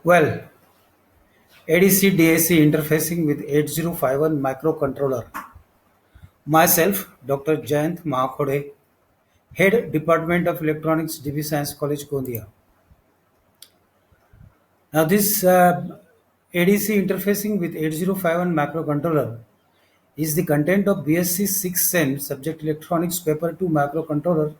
Well, ADC DAC interfacing with 8051 microcontroller. Myself, Dr. Jayant Mahakhode, Head Department of Electronics, DB Science College, Gondia. Now, this ADC interfacing with 8051 microcontroller is the content of BSc 6th Sem Subject Electronics Paper 2 Microcontroller,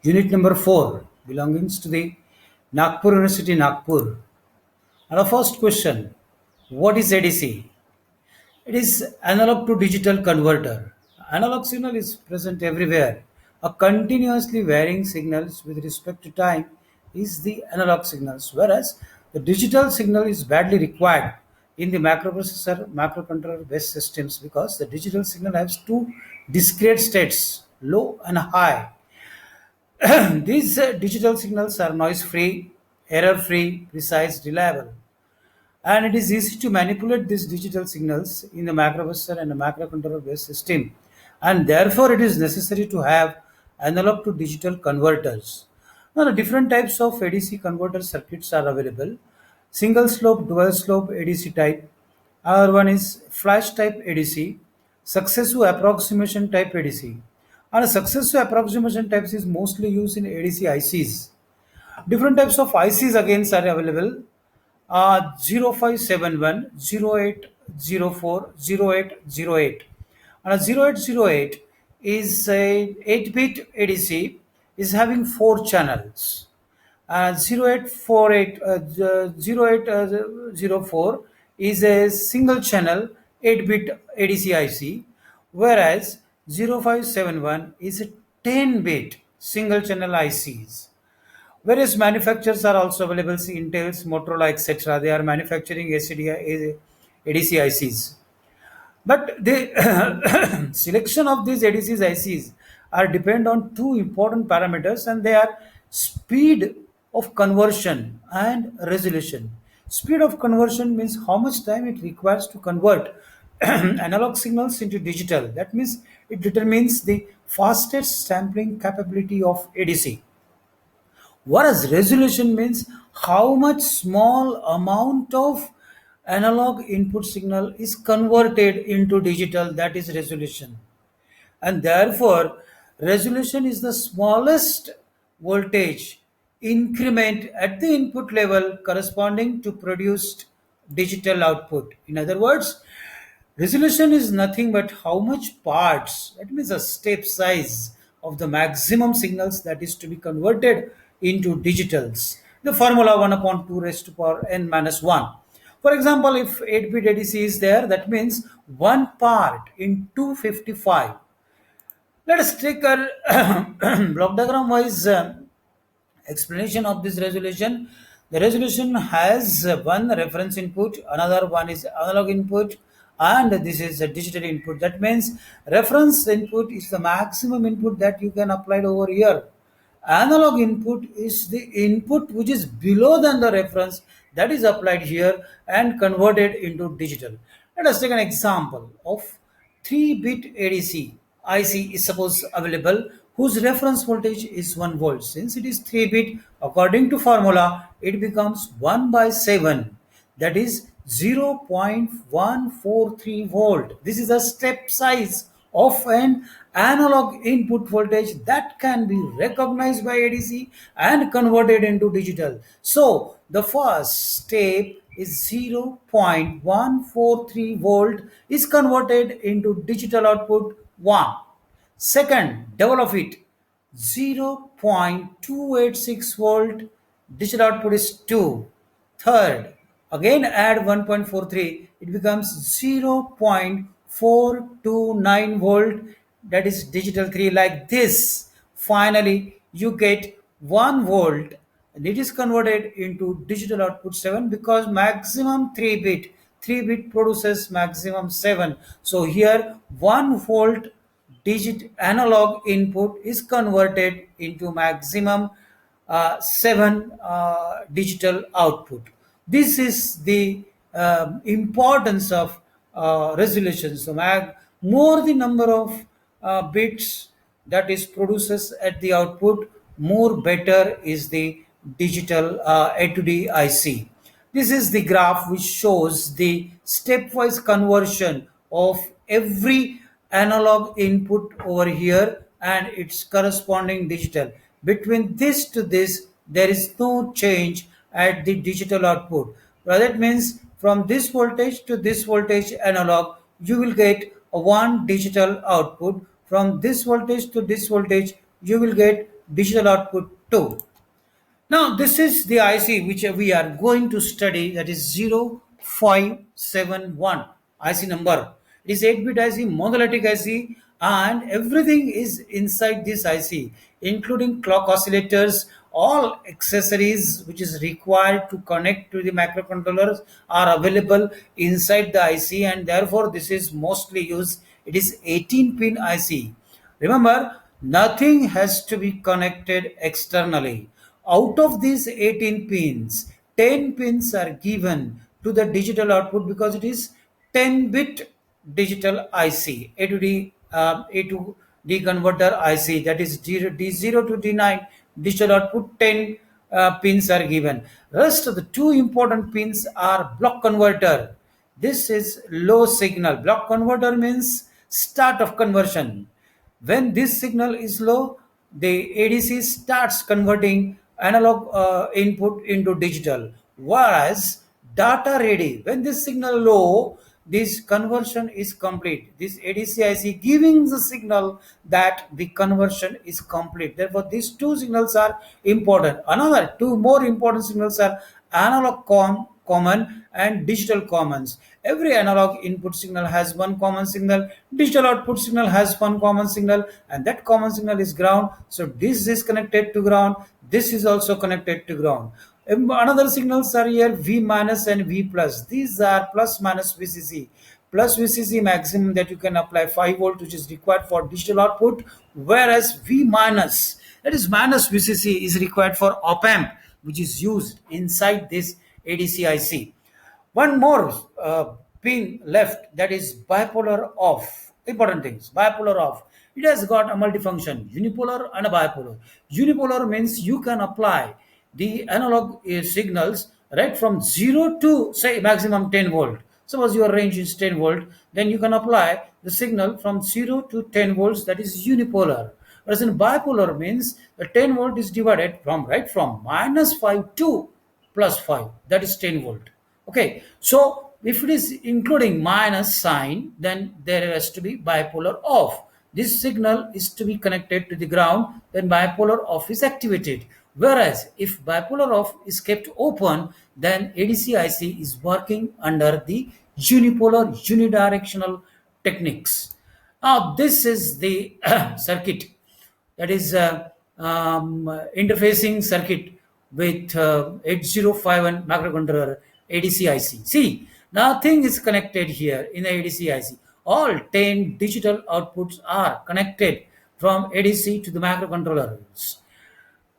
Unit number 4, belongings to the Nagpur University, Nagpur. Now, the first question: what is ADC? It is analog to digital converter. Analog signal is present everywhere. A continuously varying signals with respect to time is the analog signals, whereas the digital signal is badly required in the microprocessor, microcontroller based systems because the digital signal has two discrete states, low and high. These digital signals are noise free, error free, precise, reliable, and it is easy to manipulate these digital signals in the microprocessor and a microcontroller based system, and therefore it is necessary to have analog to digital converters. Now the different types of ADC converter circuits are available: single slope, dual slope ADC type. Other one is flash type ADC, successive approximation type ADC. And a successive approximation types is mostly used in ADC ICs. Different types of ICs again are available: 0571, And a 0808 is a 8-bit ADC, is having 4 channels. 0848, 0804 is a single channel 8-bit ADC IC, whereas 0571 is a 10-bit single channel ICs. Various manufacturers are also available: see Intel's, Motorola, etc. They are manufacturing ADC ICs. But the selection of these ADCs ICs are depend on two important parameters, and they are speed of conversion and resolution. Speed of conversion means how much time it requires to convert analog signals into digital. That means it determines the fastest sampling capability of ADC. Whereas resolution means how much small amount of analog input signal is converted into digital, that is resolution. And therefore, resolution is the smallest voltage increment at the input level corresponding to produced digital output. In other words, resolution is nothing but how much parts, that means a step size of the maximum signals that is to be converted into digitals. The formula 1 upon 2 raised to power n minus 1. For example, if 8-bit ADC is there, that means 1 part in 255. Let us take a block diagram wise explanation of this resolution. The resolution has one reference input, another one is analog input, and this is a digital input. That means reference input is the maximum input that you can apply over here. Analog input is the input which is below than the reference that is applied here and converted into digital. Let us take an example of 3-bit ADC IC is suppose available whose reference voltage is 1 volt. Since it is 3-bit, according to formula, it becomes 1 by 7, that is 0.143 volt. This is a step size of an analog input voltage that can be recognized by ADC and converted into digital. So the first step is 0.143 volt is converted into digital output 1. Second, double of it, 0.286 volt, digital output is 2. Third, again add 1.43, it becomes 0.429 volt, that is digital 3, like this. Finally, you get 1 volt and it is converted into digital output 7 because maximum 3-bit produces maximum 7. So here 1 volt digit analog input is converted into maximum 7 digital output. This is the importance of resolution. So more the number of bits that is produces at the output, more better is the digital A to D IC. This is the graph which shows the stepwise conversion of every analog input over here and its corresponding digital. Between this to this, there is no change at the digital output. Well, that means from this voltage to this voltage analog, you will get a one digital output. From this voltage to this voltage, you will get digital output 2. Now, this is the IC which we are going to study, that is 0571 IC number. It is 8-bit IC, monolithic IC, and everything is inside this IC, including clock oscillators. All accessories which is required to connect to the microcontrollers are available inside the IC, and therefore this is mostly used. It is 18-pin IC. Remember, nothing has to be connected externally. Out of these 18 pins, 10 pins are given to the digital output because it is 10-bit digital IC, A to D converter IC, that is D0 to D9 digital output, 10 pins are given. Rest of the two important pins are block converter. This is low signal. Block converter means start of conversion. When this signal is low, the ADC starts converting analog input into digital. Whereas data ready, when this signal low, this conversion is complete. This ADC IC giving the signal that the conversion is complete. Therefore, these two signals are important. Another two more important signals are analog common and digital commons. Every analog input signal has one common signal, digital output signal has one common signal, and that common signal is ground. So this is connected to ground, this is also connected to ground. Another signals are here, V minus and V plus. These are plus minus VCC. Plus VCC maximum that you can apply 5 volt, which is required for digital output, whereas V minus, that is minus VCC, is required for op amp, which is used inside this ADC IC. One more pin left, that is bipolar off. Important things, bipolar off. It has got a multifunction, unipolar and a bipolar. Unipolar means you can apply the analog signals right from 0 to say maximum 10 volt. Suppose your range is 10 volt, then you can apply the signal from 0 to 10 volts, that is unipolar. Whereas in bipolar means the 10 volt is divided from right from minus 5 to plus 5, that is 10 volt. Okay, so if it is including minus sign, then there has to be bipolar off. This signal is to be connected to the ground, then bipolar off is activated. Whereas if bipolar off is kept open, then ADC IC is working under the unipolar unidirectional techniques. Now this is the circuit, that is interfacing circuit with 8051 microcontroller ADC IC. See, nothing is connected here in the ADC IC. All 10 digital outputs are connected from ADC to the microcontrollers.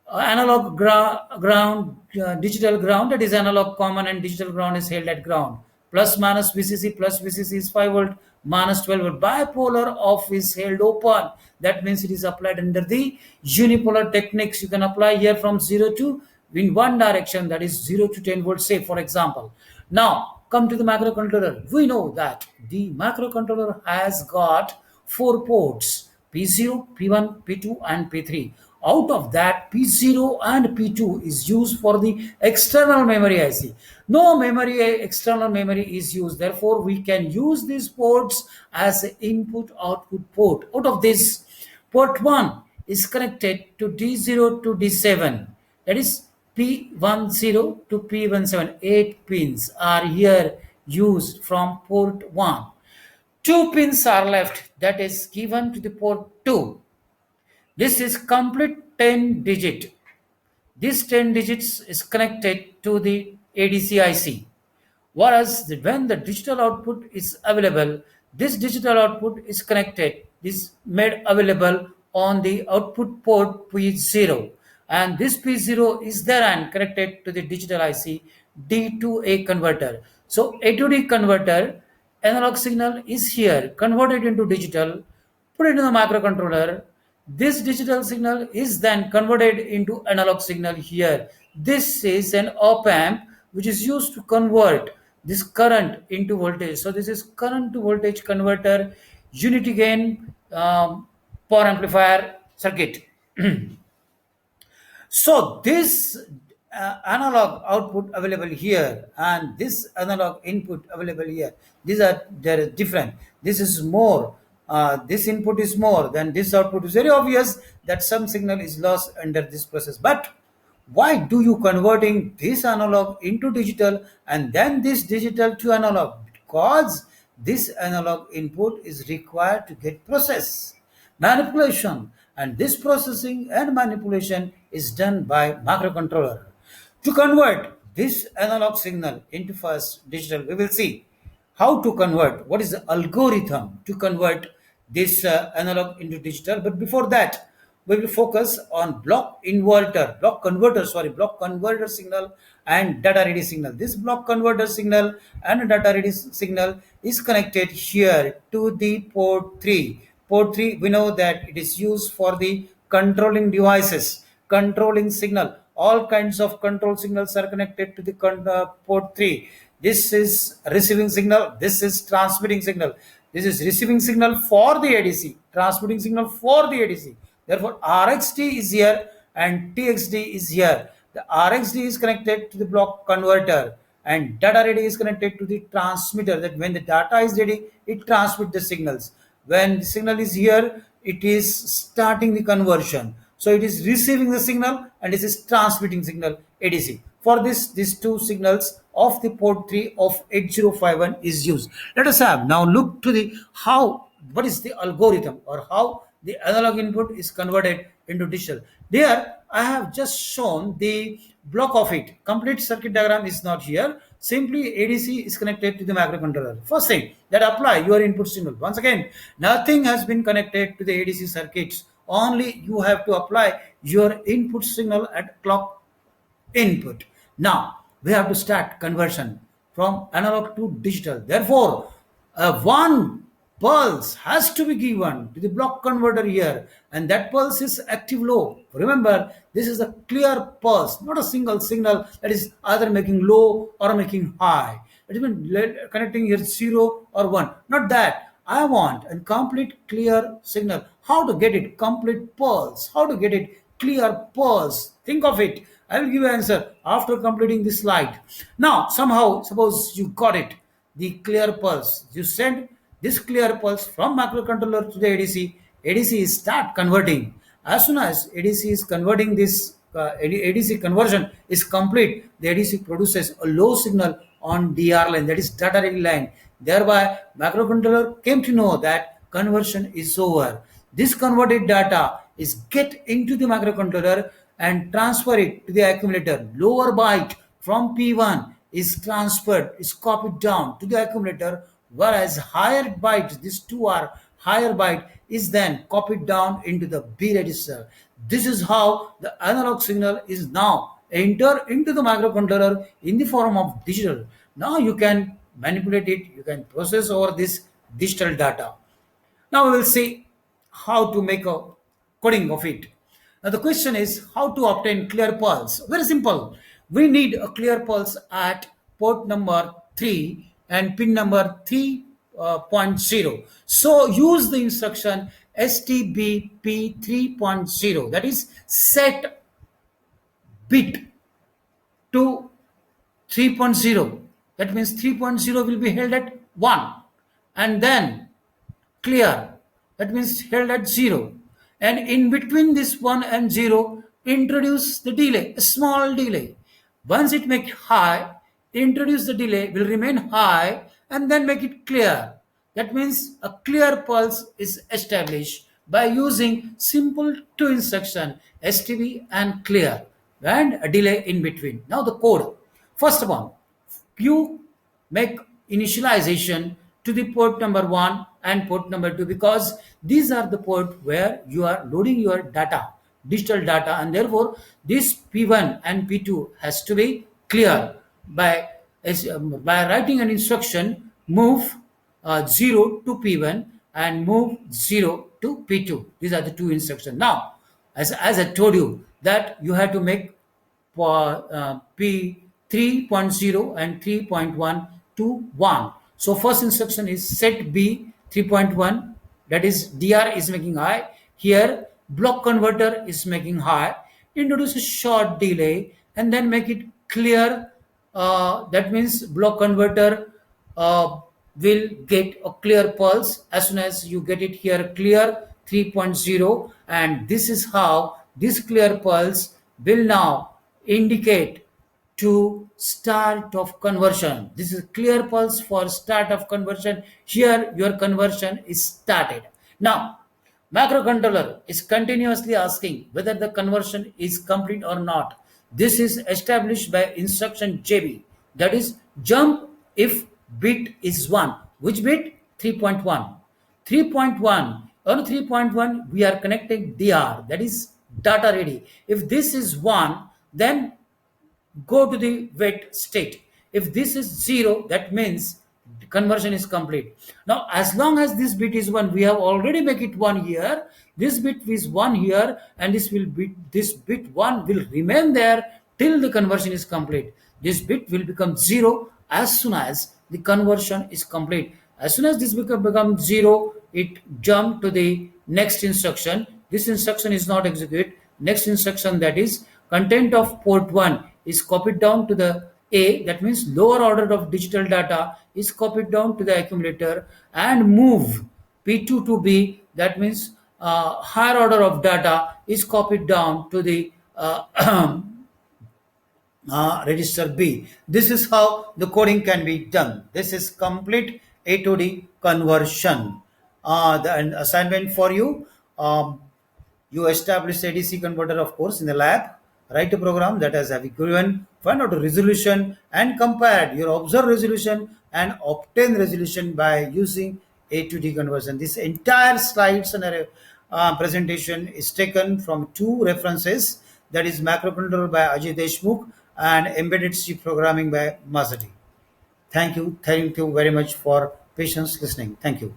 Analog ground, digital ground, that is analog common and digital ground is held at ground. Plus minus VCC, plus VCC is 5 volt, minus 12 volt. Bipolar off is held open. That means it is applied under the unipolar techniques. You can apply here from 0 to in one direction, that is 0 to 10 volts, say for example. Now come to the microcontroller. We know that the microcontroller has got 4 ports, P0, P1, P2 and P3. Out of that, P0 and P2 is used for the external memory IC. No memory, external memory is used. Therefore, we can use these ports as an input-output port. Out of this, port 1 is connected to D0 to D7. That is P10 to P17. 8 pins are here used from port 1. 2 pins are left, that is given to the port 2. This is complete 10 digit. This 10 digits is connected to the ADC IC. Whereas when the digital output is available, this digital output is connected, is made available on the output port P0. And this P0 is there and connected to the digital IC D to A converter. So A to D converter, analog signal is here, converted into digital, put it in the microcontroller. This digital signal is then converted into analog signal here. This is an op amp which is used to convert this current into voltage. So this is current to voltage converter, unity gain, power amplifier circuit. So this analog output available here and this analog input available here, these are they're different. This is more. This input is more than this output. Is very obvious that some signal is lost under this process. But why do you converting this analog into digital and then this digital to analog? Because this analog input is required to get process manipulation, and this processing and manipulation is done by microcontroller. To convert this analog signal into first digital, we will see how to convert, what is the algorithm to convert this analog into digital. But before that, we will focus on block converter signal and data ready signal. This block converter signal and data ready signal is connected here to the port 3. Port 3, we know that it is used for the controlling devices, controlling signal. All kinds of control signals are connected to the port 3. This is receiving signal, this is transmitting signal. This is receiving signal for the ADC, transmitting signal for the ADC. Therefore, RxD is here and TXD is here. The RxD is connected to the block converter and data ready is connected to the transmitter, that when the data is ready, it transmits the signals. When the signal is here, it is starting the conversion. So it is receiving the signal and it is transmitting signal ADC. For this, these two signals of the port 3 of 8051 is used. Let us have now look to the how, what is the algorithm or how the analog input is converted into digital. There I have just shown the block of it. Complete circuit diagram is not here. Simply ADC is connected to the microcontroller. First thing that apply your input signal. Once again, nothing has been connected to the ADC circuits. Only you have to apply your input signal at clock input. Now we have to start conversion from analog to digital. Therefore, one pulse has to be given to the block converter here, and that pulse is active low. Remember, this is a clear pulse, not a single signal that is either making low or making high. It is been connecting here 0 or 1. Not that. I want a complete clear signal. How to get it? Complete pulse. How to get it? Clear pulse. Think of it. I will give you answer after completing this slide. Now, somehow, suppose you got it, the clear pulse. You send this clear pulse from microcontroller to the ADC. ADC is start converting. As soon as ADC is converting this, ADC conversion is complete, the ADC produces a low signal on DR line, that is data ready line. Thereby, microcontroller came to know that conversion is over. This converted data is get into the microcontroller and transfer it to the accumulator. Lower byte from P1 is transferred, is copied down to the accumulator, whereas higher byte, these two are higher byte, is then copied down into the B register. This is how the analog signal is now enter into the microcontroller in the form of digital. Now you can manipulate it, you can process over this digital data. Now we will see how to make a coding of it. Now the question is how to obtain clear pulse. Very simple. We need a clear pulse at port number 3 and pin number 3.0. So use the instruction STBP 3.0, that is set bit to 3.0. That means 3.0 will be held at 1 and then clear, that means held at 0, and in between this 1 and 0 introduce the delay, a small delay. Once it make high, introduce the delay, will remain high and then make it clear. That means a clear pulse is established by using simple two instruction STB and clear and a delay in between. Now the code. First of all, you make initialization to the port number 1 and port number 2, because these are the port where you are loading your data, digital data, and therefore this P1 and P2 has to be clear by writing an instruction move 0 to P1 and move 0 to P2. These are the two instructions. Now, as I told you that you have to make P 3.0 and 3.1 to 1. So first instruction is set B 3.1, that is DR is making high. Here block converter is making high. Introduce a short delay and then make it clear. That means block converter uh, will get a clear pulse as soon as you get it here clear 3.0, and this is how this clear pulse will now indicate to start of conversion. This is clear pulse for start of conversion. Here your conversion is started. Now microcontroller is continuously asking whether the conversion is complete or not. This is established by instruction JB, that is jump if bit is 1. Which bit? 3.1. 3.1, on 3.1 we are connecting DR, that is data ready. If this is 1, then go to the wait state. If this is 0, that means conversion is complete. Now as long as this bit is 1, we have already make it 1 here, this bit is 1 here, and this bit 1 will remain there till the conversion is complete. This bit will become 0 as soon as the conversion is complete. As soon as this becomes 0, it jump to the next instruction. This instruction is not execute. Next instruction, that is content of port 1 is copied down to the A, that means lower order of digital data is copied down to the accumulator, and move P2 to B, that means higher order of data is copied down to the register B. This is how the coding can be done. This is complete A to D conversion. The assignment for you, you establish ADC converter, of course, in the lab. Write a program that has have given, find out a resolution and compare your observed resolution and obtain resolution by using A to D conversion. This entire slides and presentation is taken from two references, that is Macrocontroller by Ajay Deshmukh and Embedded C Programming by Mazadi. Thank you. Thank you very much for patience listening. Thank you.